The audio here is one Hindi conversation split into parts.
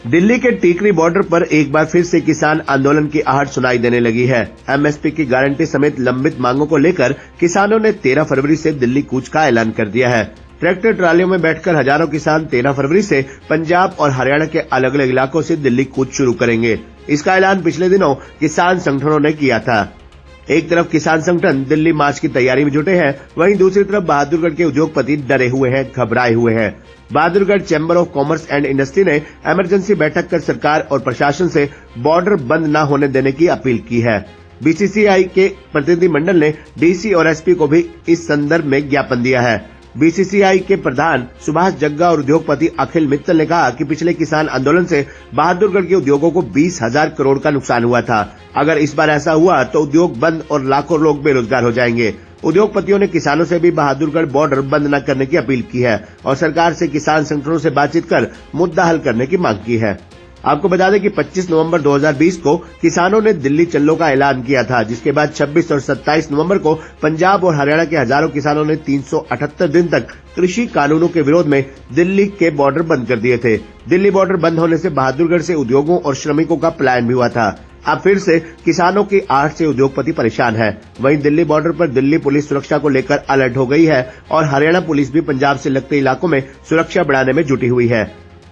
दिल्ली के टीकरी बॉर्डर पर एक बार फिर से किसान आंदोलन की आहट सुनाई देने लगी है। एमएसपी की गारंटी समेत लंबित मांगों को लेकर किसानों ने 13 फरवरी से दिल्ली कूच का ऐलान कर दिया है। ट्रैक्टर ट्रालियों में बैठकर हजारों किसान 13 फरवरी से पंजाब और हरियाणा के अलग अलग इलाकों से दिल्ली कूच शुरू करेंगे। इसका ऐलान पिछले दिनों किसान संगठनों ने किया था। एक तरफ किसान संगठन दिल्ली मार्च की तैयारी में जुटे हैं, वहीं दूसरी तरफ बहादुरगढ़ के उद्योगपति डरे हुए हैं, घबराए हुए हैं। Bahadurgarh chamber of commerce and industry ने इमरजेंसी बैठक कर सरकार और प्रशासन से बॉर्डर बंद न होने देने की अपील की है। बीसीसीआई के प्रतिनिधिमंडल ने डीसी और एसपी को भी इस संदर्भ में ज्ञापन दिया है। बीसीसीआई के प्रधान सुभाष जग्गा और उद्योगपति अखिल मित्तल ने कहा कि पिछले किसान आंदोलन से बहादुरगढ़ के उद्योगों को 20,000 करोड़ का नुकसान हुआ था। अगर इस बार ऐसा हुआ तो उद्योग बंद और लाखों लोग बेरोजगार हो जाएंगे। उद्योगपतियों ने किसानों से भी बहादुरगढ़ बॉर्डर बंद न करने की अपील की है और सरकार से किसान संगठनों से बातचीत कर मुद्दा हल करने की मांग की है। आपको बता दें कि 25 नवंबर 2020 को किसानों ने दिल्ली चलो का ऐलान किया था, जिसके बाद 26 और 27 नवंबर को पंजाब और हरियाणा के हजारों किसानों ने 378 दिन तक कृषि कानूनों के विरोध में दिल्ली के बॉर्डर बंद कर दिए थे। दिल्ली बॉर्डर बंद होने से बहादुरगढ़ से उद्योगों और श्रमिकों का पलायन भी हुआ था। अब फिर से किसानों की आहट से उद्योगपति परेशान है। वहीं दिल्ली बॉर्डर पर दिल्ली पुलिस सुरक्षा को लेकर अलर्ट हो गई है और हरियाणा पुलिस भी पंजाब से लगते इलाकों में सुरक्षा बढ़ाने में जुटी हुई है।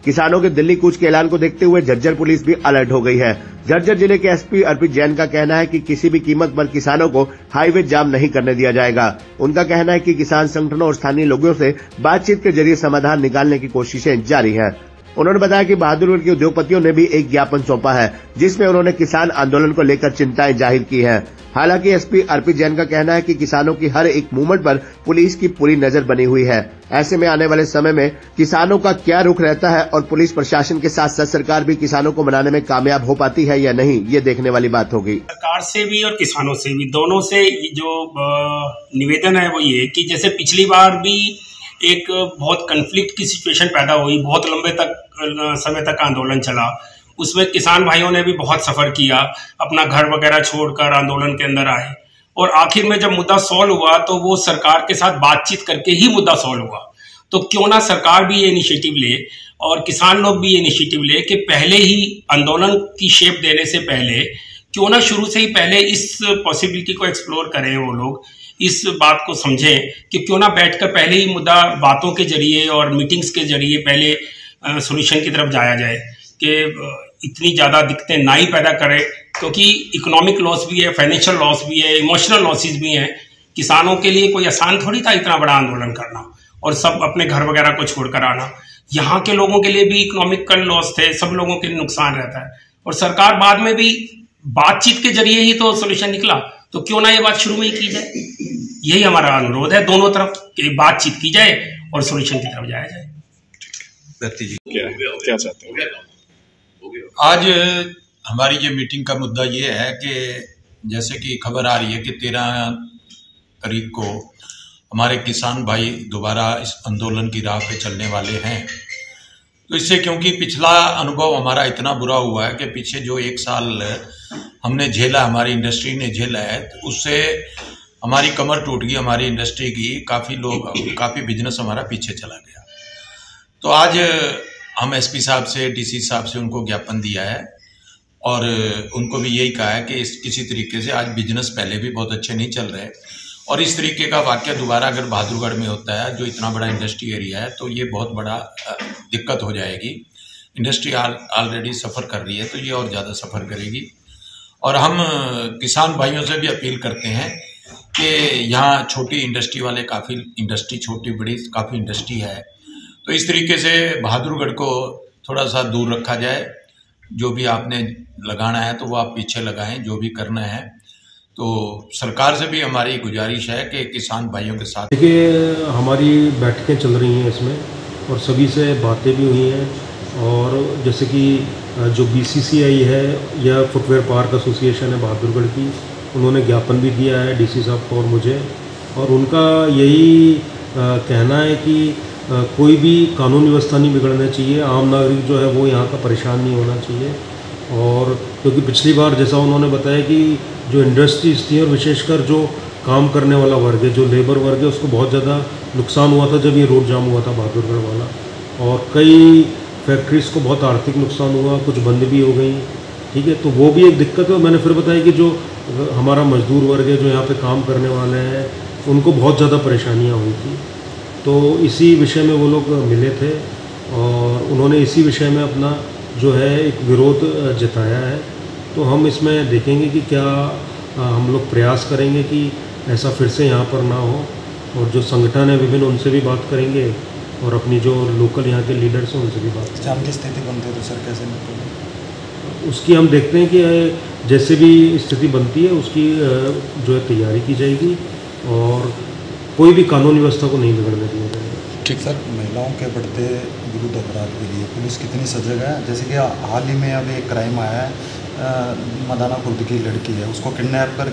किसानों के दिल्ली कूच के ऐलान को देखते हुए झज्जर पुलिस भी अलर्ट हो गई है। झज्जर जिले के एसपी अर्पित जैन का कहना है कि किसी भी कीमत पर किसानों को हाईवे जाम नहीं करने दिया जाएगा। उनका कहना है कि किसान संगठनों और स्थानीय लोगों से बातचीत के जरिए समाधान निकालने की कोशिशें जारी है। उन्होंने बताया कि बहादुरगढ़ के उद्योगपतियों ने भी एक ज्ञापन सौंपा है, जिसमें उन्होंने किसान आंदोलन को लेकर चिंताएं जाहिर की है। हालांकि एसपी अर्पित जैन का कहना है कि किसानों की हर एक मूवमेंट पर पुलिस की पूरी नजर बनी हुई है। ऐसे में आने वाले समय में किसानों का क्या रुख रहता है और पुलिस प्रशासन के साथ साथ सरकार भी किसानों को मनाने में कामयाब हो पाती है या नहीं, ये देखने वाली बात होगी। सरकार से भी और किसानों से भी, दोनों से जो निवेदन है वो ये कि जैसे पिछली बार भी एक बहुत कन्फ्लिक्ट की सिचुएशन पैदा हुई, बहुत लंबे समय तक आंदोलन चला, उसमें किसान भाइयों ने भी बहुत सफर किया, अपना घर वगैरह छोड़कर आंदोलन के अंदर आए और आखिर में जब मुद्दा सॉल्व हुआ तो वो सरकार के साथ बातचीत करके ही मुद्दा सॉल्व हुआ। तो क्यों ना सरकार भी ये इनिशिएटिव ले और किसान लोग भी ये इनिशिएटिव ले कि पहले ही आंदोलन की शेप देने से पहले क्यों ना शुरू से ही पहले इस पॉसिबिलिटी को एक्सप्लोर करें, वो लोग इस बात को समझें कि क्यों ना बैठकर पहले ही मुद्दा बातों के जरिए और मीटिंग्स के जरिए पहले सॉल्यूशन की तरफ जाया जाए कि इतनी ज़्यादा दिक्कतें ना ही पैदा करे, क्योंकि इकोनॉमिक लॉस भी है, फाइनेंशियल लॉस भी है, इमोशनल लॉसेस भी हैं। किसानों के लिए कोई आसान थोड़ी था इतना बड़ा आंदोलन करना और सब अपने घर वगैरह को छोड़कर आना। यहाँ के लोगों के लिए भी इकोनॉमिकल लॉस थे, सब लोगों के लिए नुकसान रहता है और सरकार बाद में भी बातचीत के जरिए ही तो सोल्यूशन निकला, तो क्यों ना ये बात शुरू में ही की जाए। यही हमारा अनुरोध है दोनों तरफ कि बातचीत की जाए और सोल्यूशन की तरफ जाया जाए। जी क्या चाहते हैं? आज हमारी ये मीटिंग का मुद्दा ये है कि जैसे कि खबर आ रही है कि 13 तारीख को हमारे किसान भाई दोबारा इस आंदोलन की राह पे चलने वाले हैं। तो इससे क्योंकि पिछला अनुभव हमारा इतना बुरा हुआ है कि पीछे जो 1 साल हमने झेला, हमारी इंडस्ट्री ने झेला है, तो उससे हमारी कमर टूट गई, हमारी इंडस्ट्री की काफ़ी बिजनेस हमारा पीछे चला गया। तो आज हम एसपी साहब से, डीसी साहब से उनको ज्ञापन दिया है और उनको भी यही कहा है कि किसी तरीके से आज बिजनेस पहले भी बहुत अच्छे नहीं चल रहे और इस तरीके का वाकया दोबारा अगर बहादुरगढ़ में होता है, जो इतना बड़ा इंडस्ट्री एरिया है, तो ये बहुत बड़ा दिक्कत हो जाएगी। इंडस्ट्री ऑलरेडी सफ़र कर रही है तो ये और ज़्यादा सफ़र करेगी। और हम किसान भाइयों से भी अपील करते हैं कि यहाँ छोटी इंडस्ट्री वाले इंडस्ट्री काफ़ी इंडस्ट्री है, तो इस तरीके से बहादुरगढ़ को थोड़ा सा दूर रखा जाए। जो भी आपने लगाना है तो वो आप पीछे लगाएं, जो भी करना है। तो सरकार से भी हमारी गुजारिश है कि किसान भाइयों के साथ देखिए, हमारी बैठकें चल रही हैं इसमें और सभी से बातें भी हुई हैं और जैसे कि जो बीसीसीआई है या फुटवेयर पार्क एसोसिएशन है बहादुरगढ़ की, उन्होंने ज्ञापन भी दिया है डीसी साहब को और मुझे, और उनका यही कहना है कि कोई भी कानून व्यवस्था नहीं बिगड़ना चाहिए, आम नागरिक जो है वो यहाँ का परेशान नहीं होना चाहिए। और क्योंकि पिछली बार जैसा उन्होंने बताया कि जो इंडस्ट्रीज थी और विशेषकर जो काम करने वाला वर्ग है, जो लेबर वर्ग है, उसको बहुत ज़्यादा नुकसान हुआ था जब ये रोड जाम हुआ था बहादुरगढ़ वाला, और कई फैक्ट्रीज़ को बहुत आर्थिक नुकसान हुआ, कुछ बंद भी हो गई, ठीक है। तो वो भी एक दिक्कत है। मैंने फिर बताया कि जो हमारा मजदूर वर्ग है, जो यहाँ पे काम करने वाले हैं, उनको बहुत ज़्यादा परेशानियाँ हुई थी। तो इसी विषय में वो लोग मिले थे और उन्होंने इसी विषय में अपना जो है एक विरोध जताया है। तो हम इसमें देखेंगे कि क्या हम लोग प्रयास करेंगे कि ऐसा फिर से यहाँ पर ना हो, और जो संगठन है विभिन्न, उनसे भी बात करेंगे और अपनी जो लोकल यहाँ के लीडर्स हैं उनसे भी बात करेंगे। जाम की स्थिति बनती है तो सर कैसे निपटेंगे? उसकी हम देखते हैं कि जैसे भी स्थिति बनती है उसकी जो है तैयारी की जाएगी और कोई भी कानून व्यवस्था को नहीं बिगड़ने दिया जाएगा। ठीक सर, महिलाओं के बढ़ते विरुद्ध अपराध के लिए पुलिस कितनी सजग है? जैसे कि हाल ही में अभी एक क्राइम आया है, मदाना खुर्द की लड़की है, उसको किडनैप कर